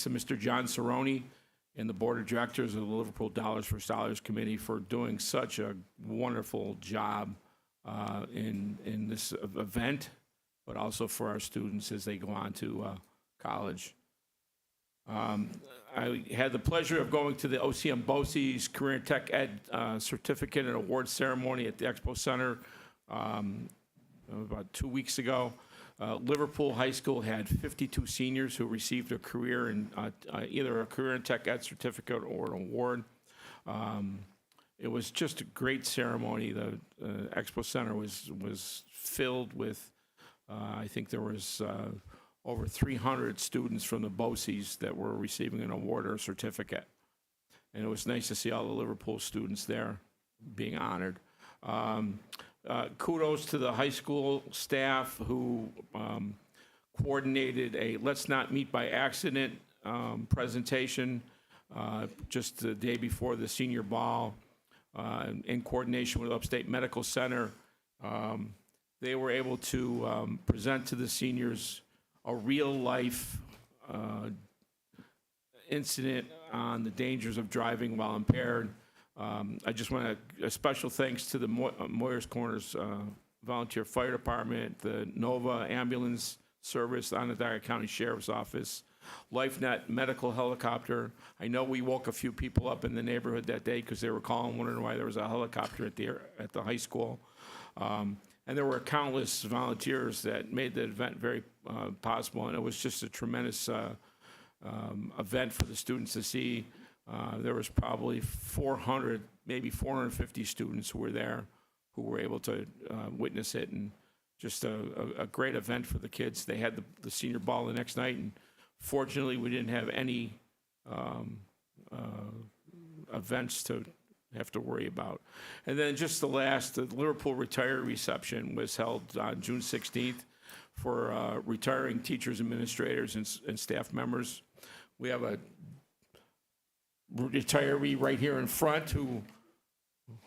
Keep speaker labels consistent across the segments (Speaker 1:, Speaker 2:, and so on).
Speaker 1: to Mr. John Cerrone and the Board of Directors of the Liverpool Dollars for Scholars Committee for doing such a wonderful job in this event, but also for our students as they go on to college. I had the pleasure of going to the OCM BOCES Career and Tech Ed Certificate and Award Ceremony at the Expo Center about 2 weeks ago. Liverpool High School had 52 seniors who received a career in either a Career and Tech Ed Certificate or an award. It was just a great ceremony. The Expo Center was filled with, I think there was over 300 students from the BOCES that were receiving an award or a certificate. And it was nice to see all the Liverpool students there being honored. Kudos to the high school staff who coordinated a Let's Not Meet by Accident presentation just the day before the senior ball in coordination with Upstate Medical Center. They were able to present to the seniors a real-life incident on the dangers of driving while impaired. I just want a special thanks to the Moyers Corners Volunteer Fire Department, the Nova Ambulance Service, the Onondaga County Sheriff's Office, LifeNet Medical Helicopter. I know we woke a few people up in the neighborhood that day because they were calling, wondering why there was a helicopter at the high school. And there were countless volunteers that made the event very possible, and it was just a tremendous event for the students to see. There was probably 400, maybe 450 students who were there who were able to witness it, and just a great event for the kids. They had the senior ball the next night, and fortunately we didn't have any events to have to worry about. And then just the Liverpool retiree reception was held on June 16th for retiring teachers, administrators, and staff members. We have a retiree right here in front who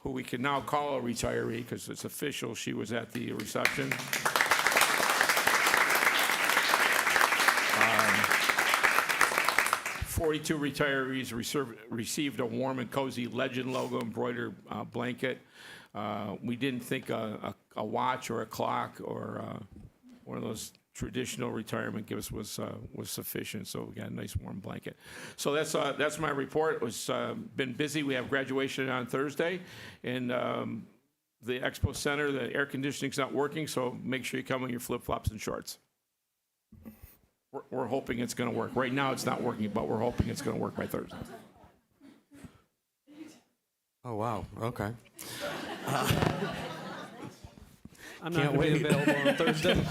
Speaker 1: we can now call a retiree because it's official. She was at the reception. 42 retirees received a warm and cozy Legend logo embroidered blanket. We didn't think a watch or a clock or one of those traditional retirement gifts was sufficient, so we got a nice warm blanket. So that's my report. It was been busy. We have graduation on Thursday, and the Expo Center, the air conditioning's not working, so make sure you come in your flip-flops and shorts. We're hoping it's going to work. Right now it's not working, but we're hoping it's going to work by Thursday.
Speaker 2: Oh, wow. Okay.
Speaker 3: I'm not going to be available on Thursday.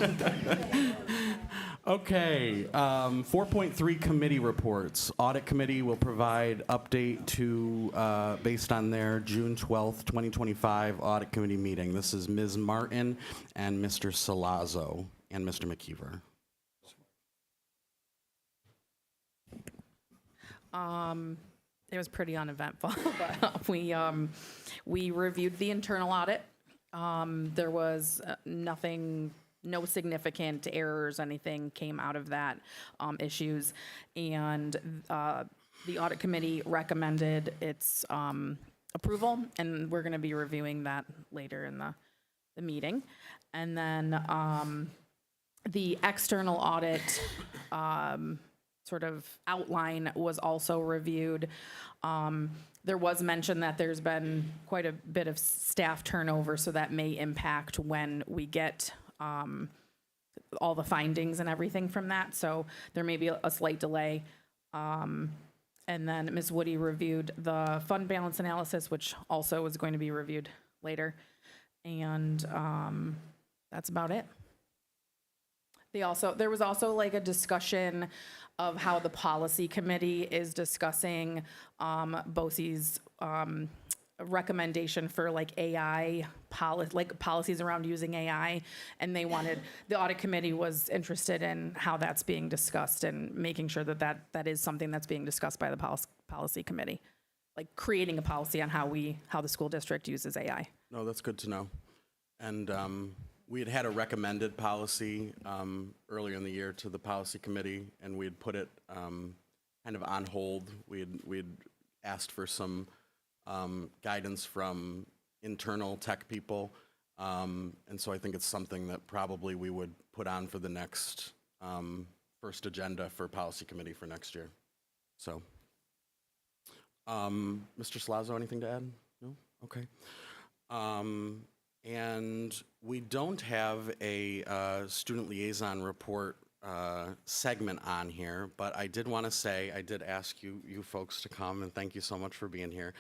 Speaker 2: Okay. 4.3 committee reports. Audit Committee will provide update to, based on their June 12th, 2025 Audit Committee meeting. This is Ms. Martin and Mr. Salazzo and Mr. McKeever.
Speaker 4: It was pretty uneventful, but we reviewed the internal audit. There was nothing, no significant errors, anything came out of that, issues. And the audit committee recommended its approval, and we're going to be reviewing that later in the meeting. And then the external audit sort of outline was also reviewed. There was mention that there's been quite a bit of staff turnover, so that may impact when we get all the findings and everything from that. So there may be a slight delay. And then Ms. Woody reviewed the fund balance analysis, which also is going to be reviewed later. And that's about it. There was also like a discussion of how the policy committee is discussing BOCES recommendation for like AI policies around using AI, and the audit committee was interested in how that's being discussed and making sure that is something that's being discussed by the policy committee, like creating a policy on how the school district uses AI.
Speaker 2: No, that's good to know. And we had a recommended policy earlier in the year to the policy committee, and we had put it, kind of on hold. We'd asked for some guidance from internal tech people, and so I think it's something that probably we would put on for the next first agenda for policy committee for next year. So, Mr. Salazzo, anything to add? No? Okay. And we don't have a student liaison report segment on here, but I did want to say, I did ask you folks to come, and thank you so much for being here.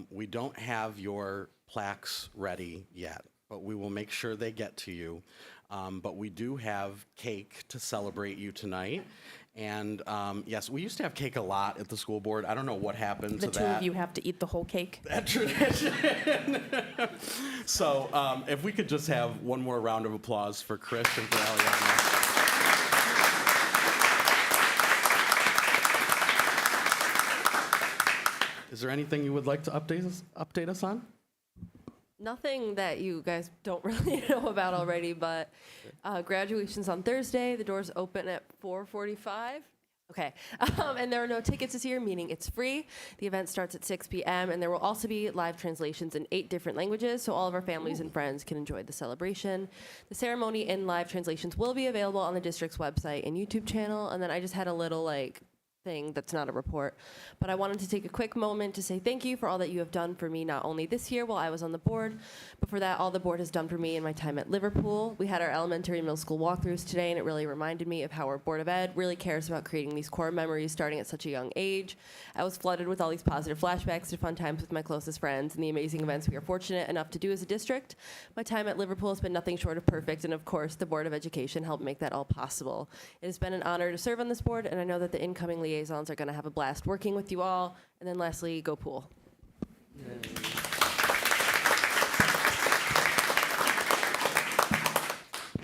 Speaker 2: We don't have your plaques ready yet, but we will make sure they get to you. But we do have cake to celebrate you tonight. And yes, we used to have cake a lot at the school board. I don't know what happened to that.
Speaker 4: The two of you have to eat the whole cake.
Speaker 2: That tradition. So if we could just have one more round of applause for Chris and for Eliana. Is there anything you would like to update us on?
Speaker 5: Nothing that you guys don't really know about already, but graduation's on Thursday. The doors open at 4:45. Okay, and there are no tickets this year, meaning it's free. The event starts at 6 p.m., and there will also be live translations in 8 different languages, so all of our families and friends can enjoy the celebration. The ceremony and live translations will be available on the district's website and YouTube channel, and then I just had a little, thing that's not a report, but I wanted to take a quick moment to say thank you for all that you have done for me, not only this year while I was on the board, but for that all the board has done for me in my time at Liverpool. We had our elementary and middle school walkthroughs today, and it really reminded me of how our Board of Ed really cares about creating these core memories starting at such a young age. I was flooded with all these positive flashbacks to fun times with my closest friends and the amazing events we are fortunate enough to do as a district. My time at Liverpool has been nothing short of perfect, and of course the Board of Education helped make that all possible. It has been an honor to serve on this board, and I know that the incoming liaisons are going to have a blast working with you all. And then lastly, go Pool.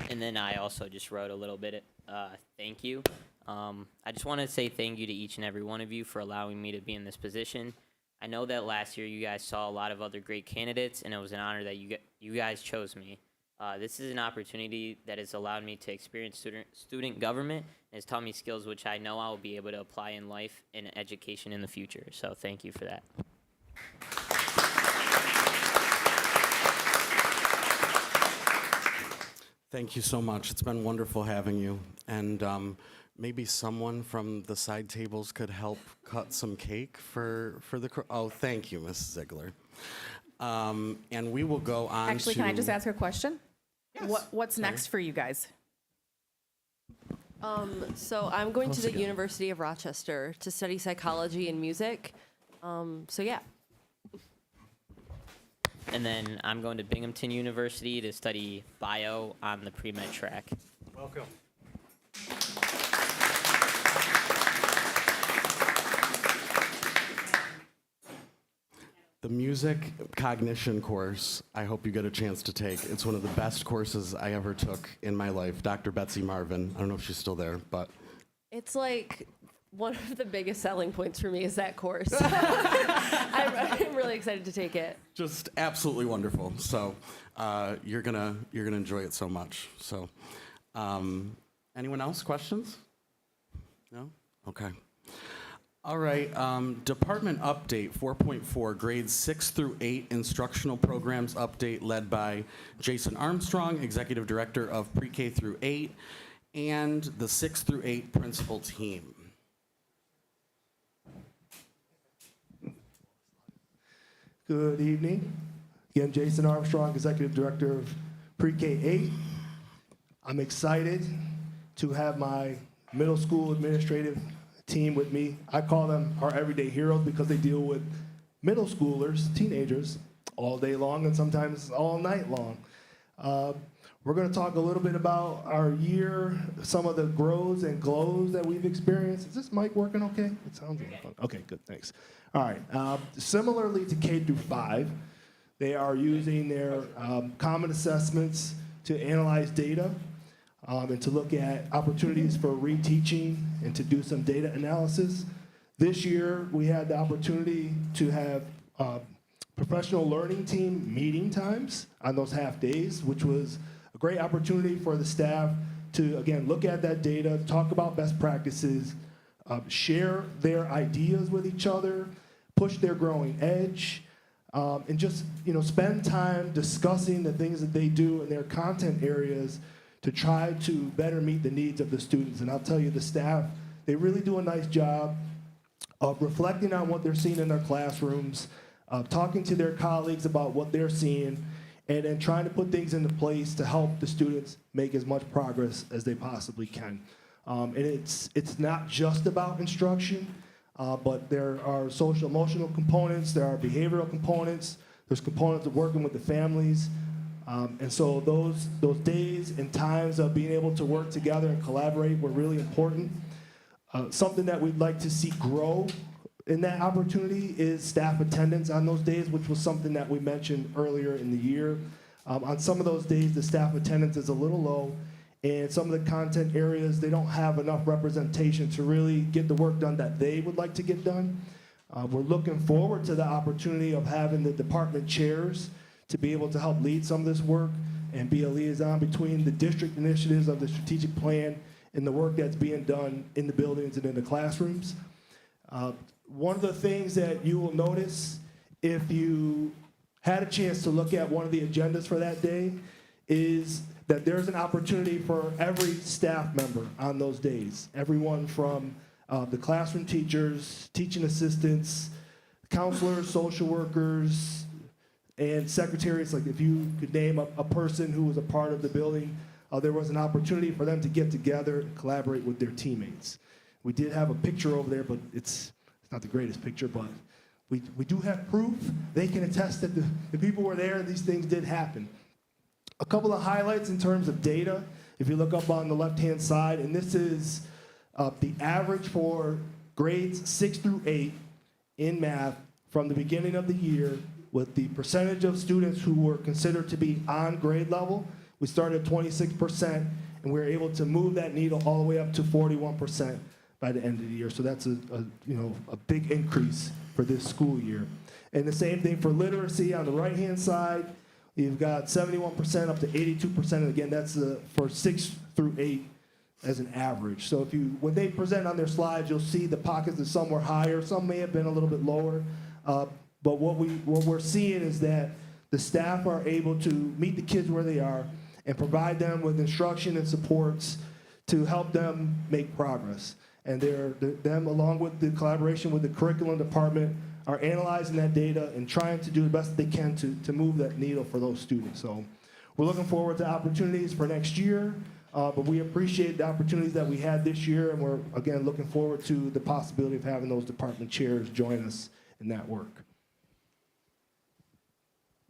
Speaker 6: And then I also just wrote a little bit thank you. I just want to say thank you to each and every one of you for allowing me to be in this position. I know that last year you guys saw a lot of other great candidates, and it was an honor that you guys chose me. This is an opportunity that has allowed me to experience student government and has taught me skills which I know I will be able to apply in life and education in the future. So thank you for that.
Speaker 2: Thank you so much. It's been wonderful having you. And maybe someone from the side tables could help cut some cake for the oh, thank you, Mrs. Ziegler. And we will go on
Speaker 4: Actually,
Speaker 2: to...
Speaker 4: can I just ask a question?
Speaker 2: Yes.
Speaker 4: What's next for you guys?
Speaker 5: So I'm going to the University of Rochester to study psychology and music. So yeah.
Speaker 6: And then I'm going to Binghamton University to study bio on the pre-med track.
Speaker 3: Welcome.
Speaker 2: The music cognition course, I hope you get a chance to take. It's one of the best courses I ever took in my life. Dr. Betsy Marvin, I don't know if she's still there, but...
Speaker 5: It's like one of the biggest selling points for me is that course. I'm really excited to take it.
Speaker 2: Just absolutely wonderful. So you're gonna enjoy it so much. So anyone else? Questions? No? Okay. All right, department update 4.4, grades 6 through 8 instructional programs update led by Jason Armstrong, Executive Director of Pre-K through 8, and the 6 through 8 principal team.
Speaker 7: Good evening. Again, Jason Armstrong, Executive Director of Pre-K 8. I'm excited to have my middle school administrative team with me. I call them our everyday heroes because they deal with middle schoolers, teenagers, all day long and sometimes all night long. We're going to talk a little bit about our year, some of the grows and glows that we've experienced. Is this mic working okay? It sounds like fun. Okay, good, thanks. All right, similarly to K through 5, they are using their common assessments to analyze data and to look at opportunities for reteaching and to do some data analysis. This year, we had the opportunity to have professional learning team meeting times on those half days, which was a great opportunity for the staff to, again, look at that data, talk about best practices, share their ideas with each other, push their growing edge, and just spend time discussing the things that they do in their content areas to try to better meet the needs of the students. And I'll tell you, the staff, they really do a nice job of reflecting on what they're seeing in their classrooms, talking to their colleagues about what they're seeing, and then trying to put things into place to help the students make as much progress as they possibly can. And it's not just about instruction, but there are social emotional components, there are behavioral components, there's components of working with the families. And so those days and times of being able to work together and collaborate were really important. Something that we'd like to see grow in that opportunity is staff attendance on those days, which was something that we mentioned earlier in the year. On some of those days, the staff attendance is a little low, and some of the content areas, they don't have enough representation to really get the work done that they would like to get done. We're looking forward to the opportunity of having the department chairs to be able to help lead some of this work and be a liaison between the district initiatives of the strategic plan and the work that's being done in the buildings and in the classrooms. One of the things that you will notice if you had a chance to look at one of the agendas for that day is that there's an opportunity for every staff member on those days. Everyone from the classroom teachers, teaching assistants, counselors, social workers, and secretaries. Like if you could name a person who was a part of the building, there was an opportunity for them to get together and collaborate with their teammates. We did have a picture over there, but it's not the greatest picture, but we do have proof. They can attest that the people were there and these things did happen. A couple of highlights in terms of data, if you look up on the left-hand side, and this is the average for grades 6 through 8 in math from the beginning of the year with the percentage of students who were considered to be on grade level. We started at 26%, and we were able to move that needle all the way up to 41% by the end of the year. So that's a big increase for this school year. And the same thing for literacy on the right-hand side. You've got 71% up to 82%, and again, that's for 6 through 8 as an average. So when they present on their slides, you'll see the pockets that some were higher, some may have been a little bit lower. But what we're seeing is that the staff are able to meet the kids where they are and provide them with instruction and supports to help them make progress. And them, along with the collaboration with the curriculum department, are analyzing that data and trying to do the best they can to move that needle for those students. So we're looking forward to opportunities for next year, but we appreciate the opportunities that we had this year, and we're, again, looking forward to the possibility of having those department chairs join us in that work.